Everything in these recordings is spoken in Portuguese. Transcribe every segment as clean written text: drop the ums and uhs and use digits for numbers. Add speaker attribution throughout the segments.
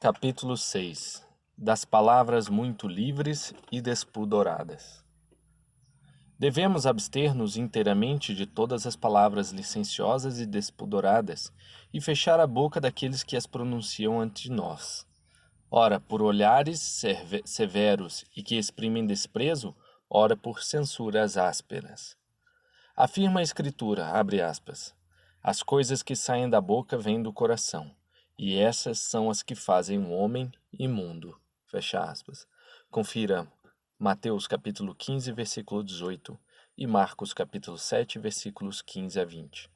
Speaker 1: Capítulo 6. Das palavras muito livres e despudoradas. Devemos abster-nos inteiramente de todas as palavras licenciosas e despudoradas e fechar a boca daqueles que as pronunciam ante nós. Ora, por olhares severos e que exprimem desprezo, ora por censuras ásperas. Afirma a Escritura, abre aspas, as coisas que saem da boca vêm do coração, e essas são as que fazem um homem imundo. Fecha aspas. Confira Mateus capítulo 15, versículo 18 e Marcos capítulo 7, versículos 15 a 20.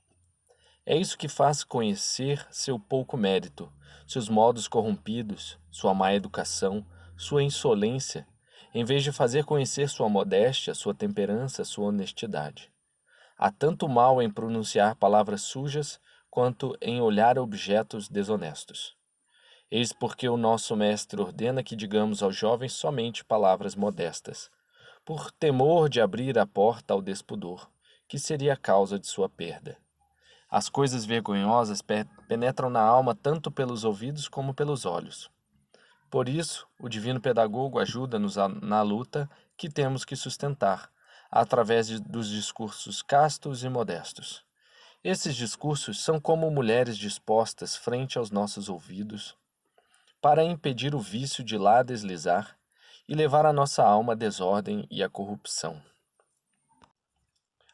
Speaker 1: É isso que faz conhecer seu pouco mérito, seus modos corrompidos, sua má educação, sua insolência, em vez de fazer conhecer sua modéstia, sua temperança, sua honestidade. Há tanto mal em pronunciar palavras sujas quanto em olhar objetos desonestos. Eis porque o nosso mestre ordena que digamos aos jovens somente palavras modestas, por temor de abrir a porta ao despudor, que seria a causa de sua perda. As coisas vergonhosas penetram na alma tanto pelos ouvidos como pelos olhos. Por isso, o divino pedagogo ajuda-nos na luta que temos que sustentar, através dos discursos castos e modestos. Esses discursos são como mulheres dispostas frente aos nossos ouvidos, para impedir o vício de lá deslizar e levar a nossa alma à desordem e à corrupção.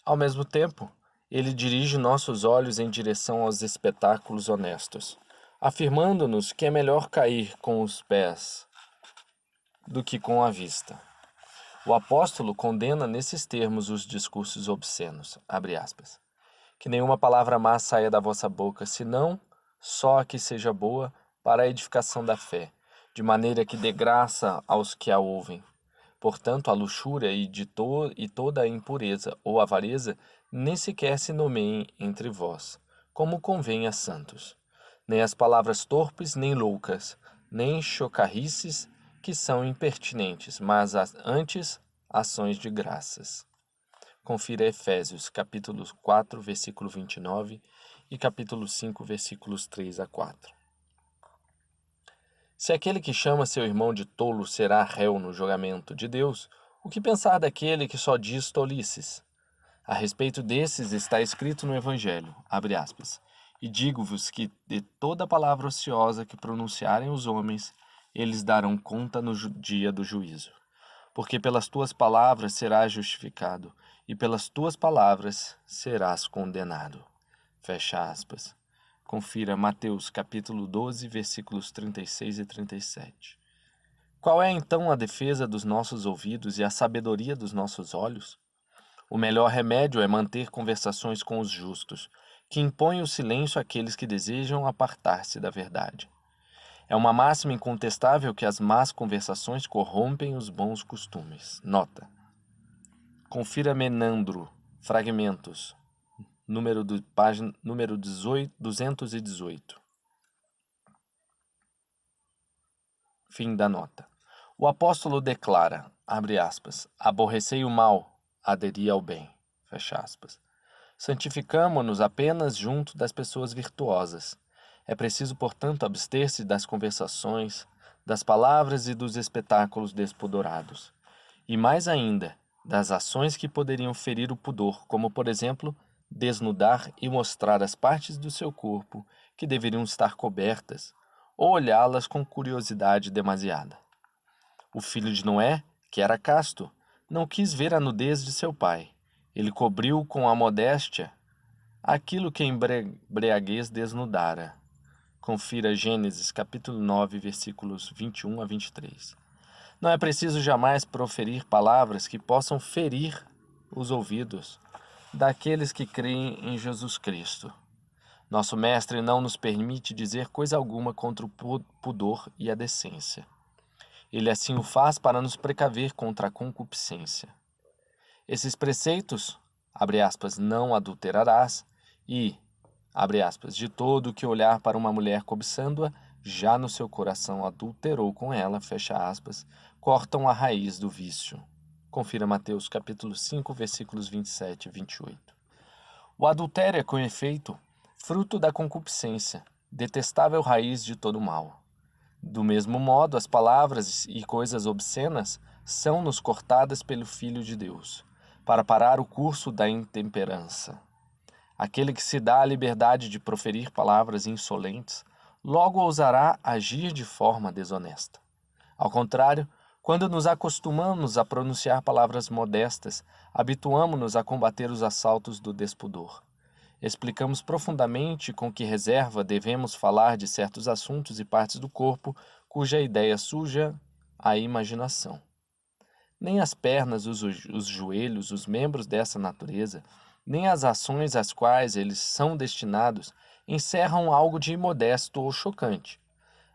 Speaker 1: Ao mesmo tempo, ele dirige nossos olhos em direção aos espetáculos honestos, afirmando-nos que é melhor cair com os pés do que com a vista. O apóstolo condena nesses termos os discursos obscenos, abre aspas, que nenhuma palavra má saia da vossa boca, senão só a que seja boa para a edificação da fé, de maneira que dê graça aos que a ouvem. Portanto, a luxúria e toda a impureza ou avareza nem sequer se nomeiem entre vós, como convém a santos. Nem as palavras torpes nem loucas, nem chocarrices que são impertinentes, mas antes ações de graças. Confira Efésios, capítulo 4, versículo 29 e capítulo 5, versículos 3 a 4. Se aquele que chama seu irmão de tolo será réu no julgamento de Deus, o que pensar daquele que só diz tolices? A respeito desses está escrito no Evangelho, abre aspas, e digo-vos que de toda palavra ociosa que pronunciarem os homens, eles darão conta no dia do juízo. Porque pelas tuas palavras serás justificado, e pelas tuas palavras serás condenado. Fecha aspas. Confira Mateus capítulo 12, versículos 36 e 37. Qual é então a defesa dos nossos ouvidos e a sabedoria dos nossos olhos? O melhor remédio é manter conversações com os justos, que impõem o silêncio àqueles que desejam apartar-se da verdade. É uma máxima incontestável que as más conversações corrompem os bons costumes. Nota. Confira Menandro, Fragmentos, página número 218. Fim da nota. O apóstolo declara, abre aspas, aborrecei o mal, aderi ao bem, fecha aspas. Santificamo-nos apenas junto das pessoas virtuosas. É preciso, portanto, abster-se das conversações, das palavras e dos espetáculos despodorados. E mais ainda, das ações que poderiam ferir o pudor, como, por exemplo, desnudar e mostrar as partes do seu corpo que deveriam estar cobertas, ou olhá-las com curiosidade demasiada. O filho de Noé, que era casto, não quis ver a nudez de seu pai. Ele cobriu com a modéstia aquilo que a embriaguez desnudara. Confira Gênesis capítulo 9, versículos 21 a 23. Não é preciso jamais proferir palavras que possam ferir os ouvidos daqueles que creem em Jesus Cristo. Nosso mestre não nos permite dizer coisa alguma contra o pudor e a decência. Ele assim o faz para nos precaver contra a concupiscência. Esses preceitos, abre aspas, não adulterarás, e, abre aspas, de todo que olhar para uma mulher cobiçando-a, já no seu coração adulterou com ela, fecha aspas, cortam a raiz do vício. Confira Mateus capítulo 5, versículos 27 e 28. O adultério é, com efeito, fruto da concupiscência, detestável raiz de todo mal. Do mesmo modo, as palavras e coisas obscenas são-nos cortadas pelo Filho de Deus, para parar o curso da intemperança. Aquele que se dá a liberdade de proferir palavras insolentes, logo ousará agir de forma desonesta. Ao contrário, quando nos acostumamos a pronunciar palavras modestas, habituamo-nos a combater os assaltos do despudor. Explicamos profundamente com que reserva devemos falar de certos assuntos e partes do corpo cuja ideia suja a imaginação. Nem as pernas, os joelhos, os membros dessa natureza, nem as ações às quais eles são destinados encerram algo de imodesto ou chocante.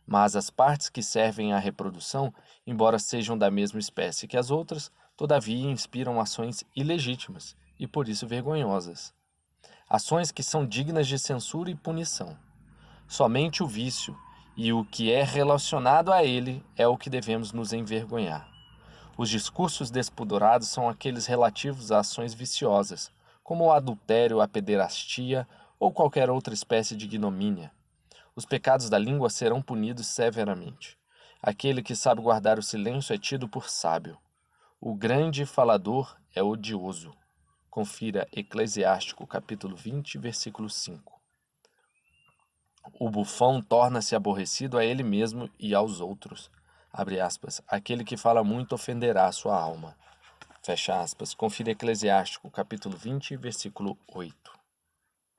Speaker 1: Mas as partes que servem à reprodução, embora sejam da mesma espécie que as outras, todavia inspiram ações ilegítimas e por isso vergonhosas. Ações que são dignas de censura e punição. Somente o vício e o que é relacionado a ele é o que devemos nos envergonhar. Os discursos despudorados são aqueles relativos a ações viciosas, como o adultério, a pederastia ou qualquer outra espécie de ignomínia. Os pecados da língua serão punidos severamente. Aquele que sabe guardar o silêncio é tido por sábio. O grande falador é odioso. Confira Eclesiástico, capítulo 20, versículo 5. O bufão torna-se aborrecido a ele mesmo e aos outros. Abre aspas. Aquele que fala muito ofenderá a sua alma. Fecha aspas. Confira Eclesiástico, capítulo 20, versículo 8.